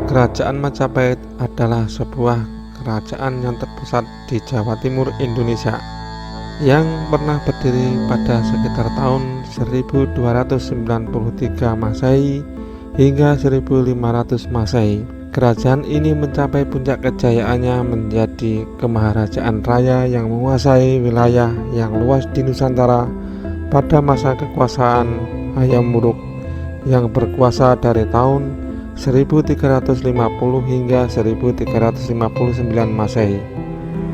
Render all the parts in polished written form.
Kerajaan Majapahit adalah sebuah kerajaan yang terpusat di Jawa Timur Indonesia yang pernah berdiri pada sekitar tahun 1293 Masehi hingga 1500 Masehi. Kerajaan ini mencapai puncak kejayaannya menjadi kemaharajaan raya yang menguasai wilayah yang luas di Nusantara pada masa kekuasaan Hayam Wuruk yang berkuasa dari tahun 1350 hingga 1359 Masehi.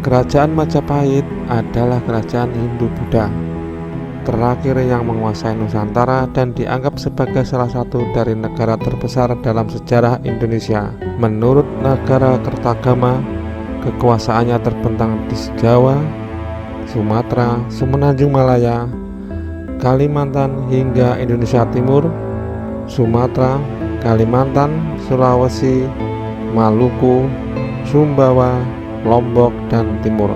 Kerajaan Majapahit adalah kerajaan Hindu-Buddha terakhir yang menguasai Nusantara dan dianggap sebagai salah satu dari negara terbesar dalam sejarah Indonesia. Menurut Negara Kertagama, kekuasaannya terbentang di Jawa, Sumatera, Semenanjung Malaya, Kalimantan hingga Indonesia Timur, Sumatera, Kalimantan, Sulawesi, Maluku, Sumbawa, Lombok, dan Timur.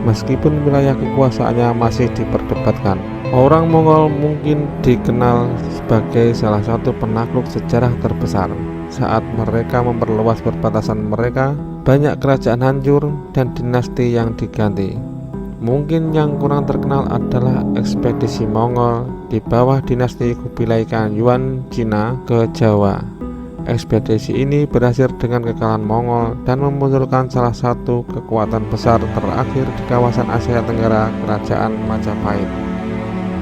Meskipun wilayah kekuasaannya masih diperdebatkan, orang Mongol mungkin dikenal sebagai salah satu penakluk sejarah terbesar. Saat mereka memperluas perbatasan mereka, banyak kerajaan hancur dan dinasti yang diganti. Mungkin yang kurang terkenal adalah ekspedisi Mongol di bawah dinasti Kubilai Khan Yuan Cina ke Jawa. Ekspedisi ini berhasil dengan kekalahan Mongol dan memunculkan salah satu kekuatan besar terakhir di kawasan Asia Tenggara, Kerajaan Majapahit.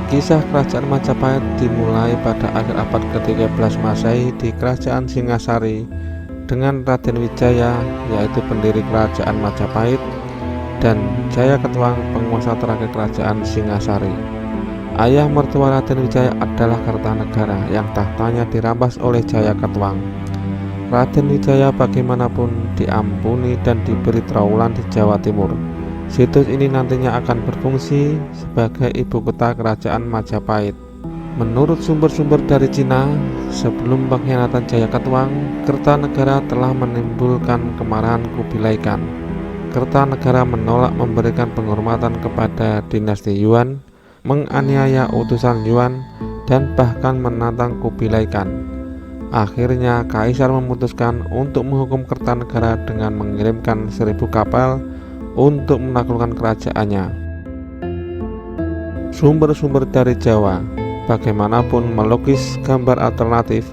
Kisah Kerajaan Majapahit dimulai pada akhir abad ke-13 Masehi di Kerajaan Singasari dengan Raden Wijaya, yaitu pendiri Kerajaan Majapahit, dan Jaya Ketuang, penguasa terakhir Kerajaan Singasari. Ayah mertua Raden Wijaya adalah Kertanegara yang tahtanya dirampas oleh Jaya Ketuang. Raden Wijaya bagaimanapun diampuni dan diberi trawulan di Jawa Timur. Situs ini nantinya akan berfungsi sebagai ibu kota Kerajaan Majapahit. Menurut sumber-sumber dari Cina, sebelum pengkhianatan Jaya Ketuang, Kertanegara telah menimbulkan kemarahan Kubilai Khan. Kertanegara menolak memberikan penghormatan kepada dinasti Yuan, menganiaya utusan Yuan, dan bahkan menantang Kubilai Khan. Akhirnya Kaisar memutuskan untuk menghukum Kertanegara dengan mengirimkan 1000 kapal untuk menaklukkan kerajaannya. Sumber-sumber dari Jawa bagaimanapun melukis gambar alternatif,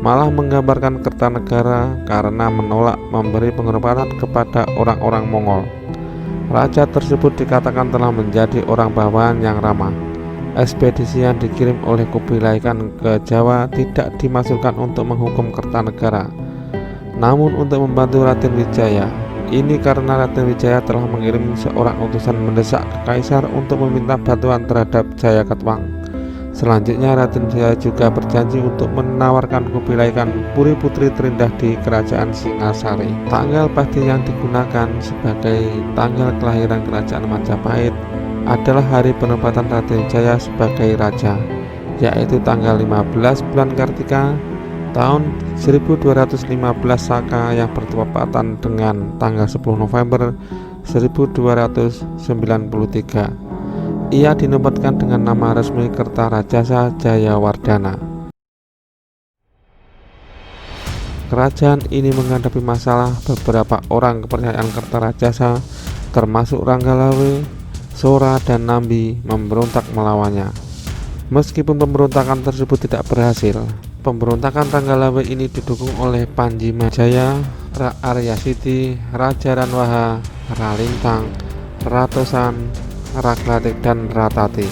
malah menggambarkan Kertanegara karena menolak memberi penghormatan kepada orang-orang Mongol. Raja tersebut dikatakan telah menjadi orang bawahan yang ramah. Ekspedisi yang dikirim oleh Kubilai Khan ke Jawa tidak dimaksudkan untuk menghukum Kertanegara, namun untuk membantu Raden Wijaya. Ini karena Raden Wijaya telah mengirim seorang utusan mendesak ke Kaisar untuk meminta bantuan terhadap Jaya Ketuang. Selanjutnya Raden Wijaya juga berjanji untuk menawarkan Kubilai Khan putri-putri terindah di Kerajaan Singasari. Tanggal pasti yang digunakan sebagai tanggal kelahiran Kerajaan Majapahit adalah hari penempatan Raden Wijaya sebagai raja, yaitu tanggal 15 bulan Kartika tahun 1215 Saka yang bertepatan dengan tanggal 10 November 1293. Ia dinobatkan dengan nama resmi Kertarajasa Jayawardhana. Kerajaan ini menghadapi masalah. Beberapa orang kepercayaan Kertarajasa termasuk Ranggalawe, Sora, dan Nambi memberontak melawannya. Meskipun pemberontakan tersebut tidak berhasil, pemberontakan Ranggalawe ini didukung oleh Panji Majaya, Aryasiti, Raja Ranwaha, Ralintang, Ratosan, Raglatik, dan Ratati.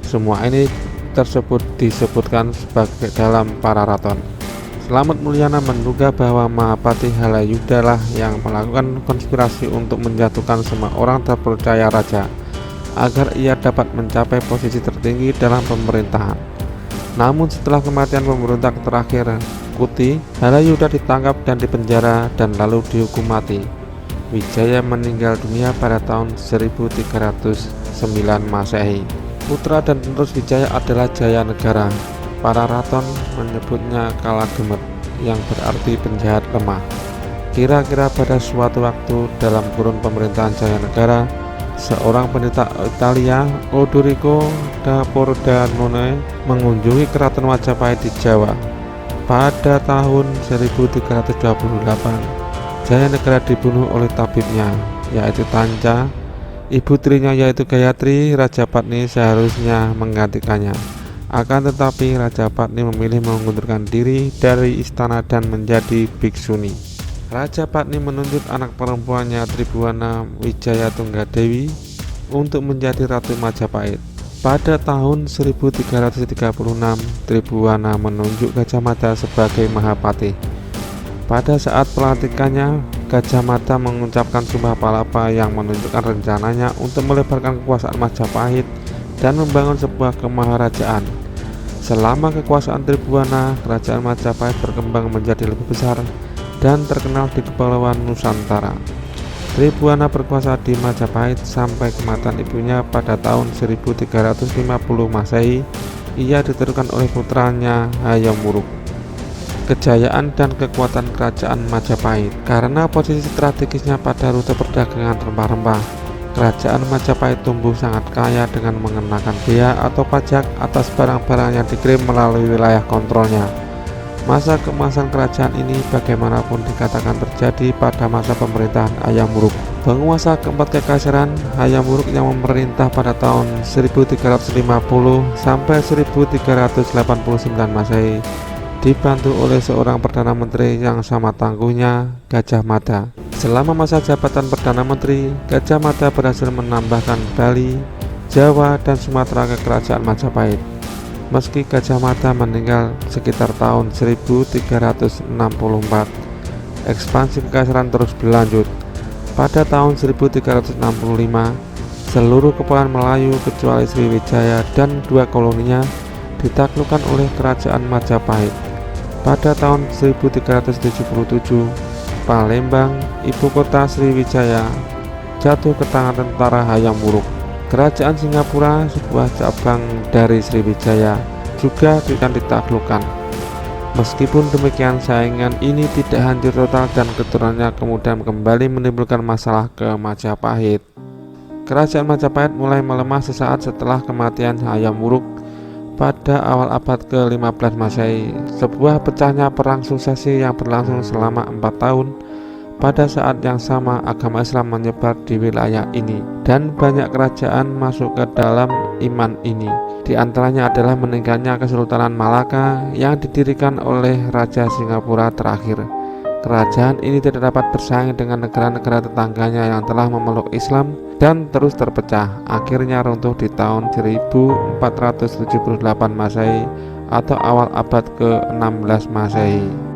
Semua ini tersebut disebutkan sebagai dalam Pararaton. Slamet Mulyana menduga bahwa Mahapati Halayudha lah yang melakukan konspirasi untuk menjatuhkan semua orang terpercaya raja agar ia dapat mencapai posisi tertinggi dalam pemerintahan. Namun setelah kematian pemberontak terakhir Kuti, Halayudha ditangkap dan dipenjara dan lalu dihukum mati. Wijaya meninggal dunia pada tahun 1309 Masehi. Putra dan penerus Wijaya adalah Jaya Negara. Pararaton menyebutnya Kalagemet, yang berarti penjahat lemah. Kira-kira pada suatu waktu dalam kurun pemerintahan Jaya Negara, seorang pendeta Italia, Odorico da Pordenone, mengunjungi keraton Majapahit di Jawa. Pada tahun 1328, Jayanegara dibunuh oleh tabibnya, yaitu Tanca. Ibu tirinya yaitu Gayatri. Raja Patni seharusnya menggantikannya. Akan tetapi Raja Patni memilih mengundurkan diri dari istana dan menjadi bhiksuni. Raja Patni menunjuk anak perempuannya Tribhuwana Wijayatunggadewi untuk menjadi Ratu Majapahit. Pada tahun 1336, Tribhuwana menunjuk Gajah Mada sebagai Mahapatih. Pada saat pelantikannya, Gajah Mada mengucapkan Sumpah Palapa yang menunjukkan rencananya untuk melebarkan kekuasaan Majapahit dan membangun sebuah kemaharajaan. Selama kekuasaan Tribhuwana, kerajaan Majapahit berkembang menjadi lebih besar dan terkenal di Kepulauan Nusantara. Tribhuwana berkuasa di Majapahit sampai kematian ibunya pada tahun 1350 Masehi. Ia diteruskan oleh putranya Hayam Wuruk. Kejayaan dan kekuatan kerajaan Majapahit. Karena posisi strategisnya pada rute perdagangan rempah-rempah, kerajaan Majapahit tumbuh sangat kaya dengan mengenakan bea atau pajak atas barang-barang yang dikirim melalui wilayah kontrolnya. Masa keemasan kerajaan ini bagaimanapun dikatakan terjadi pada masa pemerintahan Hayam Wuruk. Penguasa keempat kekaisaran, Hayam Wuruk, yang memerintah pada tahun 1350 sampai 1389 Masehi, dibantu oleh seorang Perdana Menteri yang sama tangguhnya, Gajah Mada. Selama masa jabatan Perdana Menteri, Gajah Mada berhasil menambahkan Bali, Jawa, dan Sumatera ke kerajaan Majapahit. Meski Gajah Mada meninggal sekitar tahun 1364, ekspansi kekaisaran terus berlanjut. Pada tahun 1365, seluruh kepulauan Melayu kecuali Sriwijaya dan 2 koloninya ditaklukkan oleh kerajaan Majapahit. Pada tahun 1377, Palembang, ibu kota Sriwijaya, jatuh ke tangan tentara Hayam Wuruk. Kerajaan Singapura, sebuah cabang dari Sriwijaya, juga akan ditaklukkan. Meskipun demikian, saingan ini tidak hancur total dan keturunannya kemudian kembali menimbulkan masalah ke Majapahit. Kerajaan Majapahit mulai melemah sesaat setelah kematian Hayam Wuruk pada awal abad ke-15 Masehi. Sebuah pecahnya perang suksesi yang berlangsung selama 4 tahun. Pada saat yang sama, agama Islam menyebar di wilayah ini dan banyak kerajaan masuk ke dalam iman ini. Di antaranya adalah meninggalnya Kesultanan Malaka yang didirikan oleh Raja Singapura terakhir. Kerajaan ini tidak dapat bersaing dengan negara-negara tetangganya yang telah memeluk Islam dan terus terpecah. Akhirnya runtuh di tahun 1478 Masehi atau awal abad ke-16 Masehi.